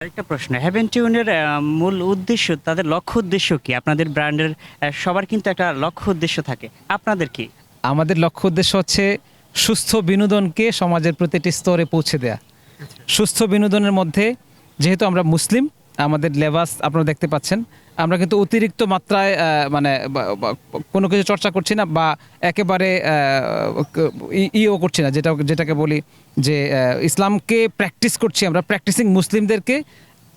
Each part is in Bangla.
আরেকটা প্রশ্ন, হেভেন টিউনের মূল উদ্দেশ্য, তাদের লক্ষ্য উদ্দেশ্য কি? আপনাদের ব্র্যান্ডের সবার কিন্তু একটা লক্ষ্য উদ্দেশ্য থাকে, আপনাদের কি? আমাদের লক্ষ্য উদ্দেশ্য হচ্ছে সুস্থ বিনোদনকে সমাজের প্রতিটি স্তরে পৌঁছে দেয়া। সুস্থ বিনোদনের মধ্যে যেহেতু আমরা মুসলিম, আমাদের লেবাস আপনারা দেখতে পাচ্ছেন, আমরা কিন্তু অতিরিক্ত মাত্রায় কোনো কিছু চর্চা করছি না বা একেবারে ইও করছি না, যেটাকে বলি যে ইসলামকে প্র্যাকটিস করছি। আমরা প্র্যাকটিসিং মুসলিমদেরকে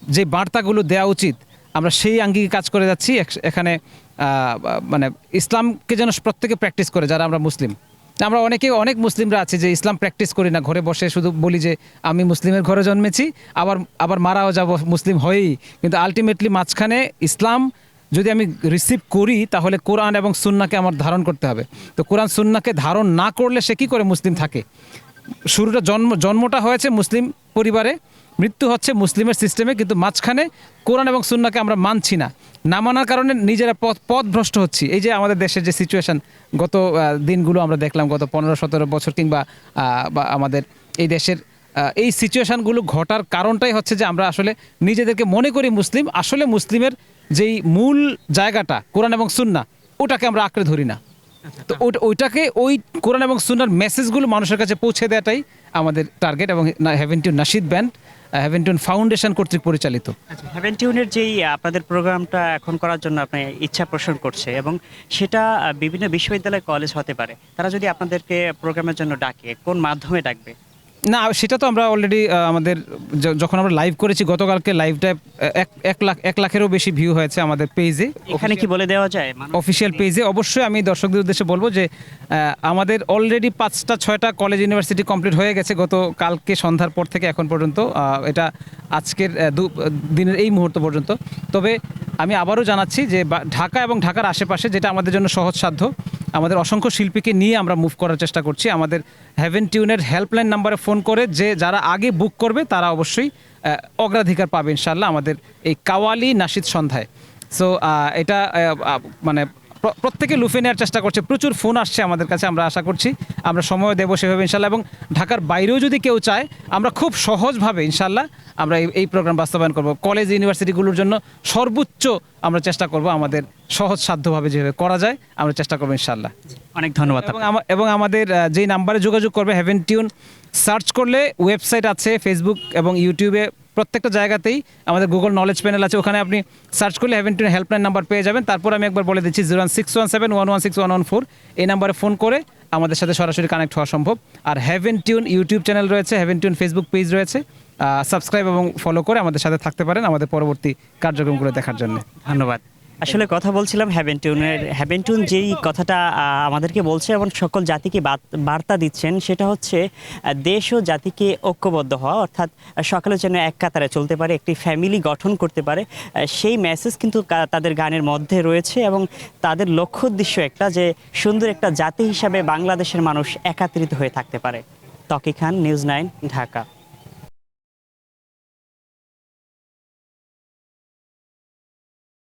যে বার্তাগুলো দেওয়া উচিত আমরা সেই আঙ্গিকে কাজ করে যাচ্ছি। এখানে মানে ইসলামকে যেন প্রত্যেকে প্র্যাকটিস করে, যারা আমরা মুসলিম। আমরা অনেক মুসলিমরা আছে যে ইসলাম প্র্যাকটিস করি না, ঘরে বসে শুধু বলি যে আমি মুসলিমের ঘরে জন্মেছি, আবার মারাও যাব মুসলিম হয়েই। কিন্তু আলটিমেটলি মাঝখানে ইসলাম যদি আমি রিসিভ করি তাহলে কোরআন এবং সুন্নাহকে আমার ধারণ করতে হবে। তো কোরআন সুন্নাহকে ধারণ না করলে সে কী করে মুসলিম থাকে? জন্মটা হয়েছে মুসলিম পরিবারে, মৃত্যু হচ্ছে মুসলিমের সিস্টেমে, কিন্তু মাঝখানে কোরআন এবং সুন্নাহকে আমরা মানছি না। না মানার কারণে নিজেরা পথভ্রষ্ট হচ্ছি। এই যে আমাদের দেশের যে সিচুয়েশান, গত দিনগুলো আমরা দেখলাম, গত 15-17 বছর কিংবা বা আমাদের এই দেশের এই সিচুয়েশানগুলো ঘটার কারণটাই হচ্ছে যে আমরা আসলে নিজেদেরকে মনে করি মুসলিম, আসলে মুসলিমের যেই মূল জায়গাটা কোরআন এবং সুন্নাহ, ওটাকে আমরা আঁকড়ে ধরি না। তো ওইটাকে ওই কোরআন এবং সুন্নাহর মেসেজগুলো মানুষের কাছে পৌঁছে দেওয়াটাই আমাদের টার্গেট। এবং হেভেন টিউন নাশিদ ব্যান্ড, হেভেন টিউন ফাউন্ডেশন কর্তৃক পরিচালিত। হেভেন টিউনের যেই আপনাদের প্রোগ্রামটা এখন করার জন্য আপনি ইচ্ছা পোষণ করছে, এবং সেটা বিভিন্ন বিশ্ববিদ্যালয়, কলেজ হতে পারে, তারা যদি আপনাদেরকে প্রোগ্রামের জন্য ডাকে, কোন মাধ্যমে ডাকবে? না, সেটা তো আমরা অলরেডি আমাদের যখন আমরা লাইভ করেছি গতকালকে, লাইভটা 1 লাখেরও বেশি ভিউ হয়েছে আমাদের পেজে। এখানে কি বলে দেওয়া যায় অফিসিয়াল পেজে? অবশ্যই আমি দর্শকদের উদ্দেশ্যে বলবো যে আমাদের অলরেডি 5টা-6টা কলেজ ইউনিভার্সিটি কমপ্লিট হয়ে গেছে গত কালকে সন্ধ্যার পর থেকে এখন পর্যন্ত, এটা আজকের দিনের এই মুহূর্ত পর্যন্ত। তবে আমি আবারও জানাচ্ছি যে ঢাকা এবং ঢাকার আশেপাশে, যেটা আমাদের জন্য সহজসাধ্য, আমাদের অসংখ্য শিল্পীকে নিয়ে আমরা মুভ করার চেষ্টা করছি। আমাদের হেভেন টিউনের হেল্পলাইন নাম্বারে ফোন করে যারা আগে বুক করবে তারা অবশ্যই অগ্রাধিকার পাবে ইনশাল্লাহ আমাদের এই কাওয়ালি নাশিদ সন্ধ্যায়। সো এটা মানে প্রত্যেকে লুফে নেওয়ার চেষ্টা করছে, প্রচুর ফোন আসছে আমাদের কাছে। আমরা আশা করছি আমরা সময় দেবো সেভাবে ইনশাল্লাহ, এবং ঢাকার বাইরেও যদি কেউ চায় আমরা খুব সহজভাবে ইনশাল্লাহ আমরা এই প্রোগ্রাম বাস্তবায়ন করব। কলেজ ইউনিভার্সিটিগুলোর জন্য সর্বোচ্চ আমরা চেষ্টা করব, আমাদের সহজ সাধ্যভাবে যেভাবে করা যায় আমরা চেষ্টা করবো ইনশাল্লাহ। অনেক ধন্যবাদ। এবং আমাদের যেই নাম্বারে যোগাযোগ করবে, হেভেন টিউন সার্চ করলে ওয়েবসাইট আছে, ফেসবুক এবং ইউটিউবে প্রত্যেকটা জায়গাতেই আমাদের গুগল নলেজ প্যানেল আছে, ওখানে আপনি সার্চ করলে হেভেন টিউন হেল্পলাইন নাম্বার পেয়ে যাবেন। তারপর আমি একবার বলে দিচ্ছি 01617116114, এই নাম্বারে ফোন করে আমাদের সাথে সরাসরি কানেক্ট হওয়া সম্ভব। আর হেভেন টিউন ইউটিউব চ্যানেল রয়েছে, হেভেন টিউন ফেসবুক পেজ রয়েছে, সাবস্ক্রাইব এবং ফলো করে আমাদের সাথে থাকতে পারেন আমাদের পরবর্তী কার্যক্রমগুলো দেখার জন্য। ধন্যবাদ। আসলে কথা বলছিলাম হেভেন টিউনের। হেভেন টিউন যেই কথাটা আমাদেরকে বলছে এবং সকল জাতিকে বার্তা দিচ্ছেন, সেটা হচ্ছে দেশ ও জাতিকে ঐক্যবদ্ধ হওয়া, অর্থাৎ সকলে যেন এক কাতারে চলতে পারে, একটি ফ্যামিলি গঠন করতে পারে, সেই মেসেজ কিন্তু তাদের গানের মধ্যে রয়েছে। এবং তাদের লক্ষ্য উদ্দেশ্য একটা, যে সুন্দর একটা জাতি হিসাবে বাংলাদেশের মানুষ একাত্রিত হয়ে থাকতে পারে। ত্বকি খান, নিউজ 9, ঢাকা।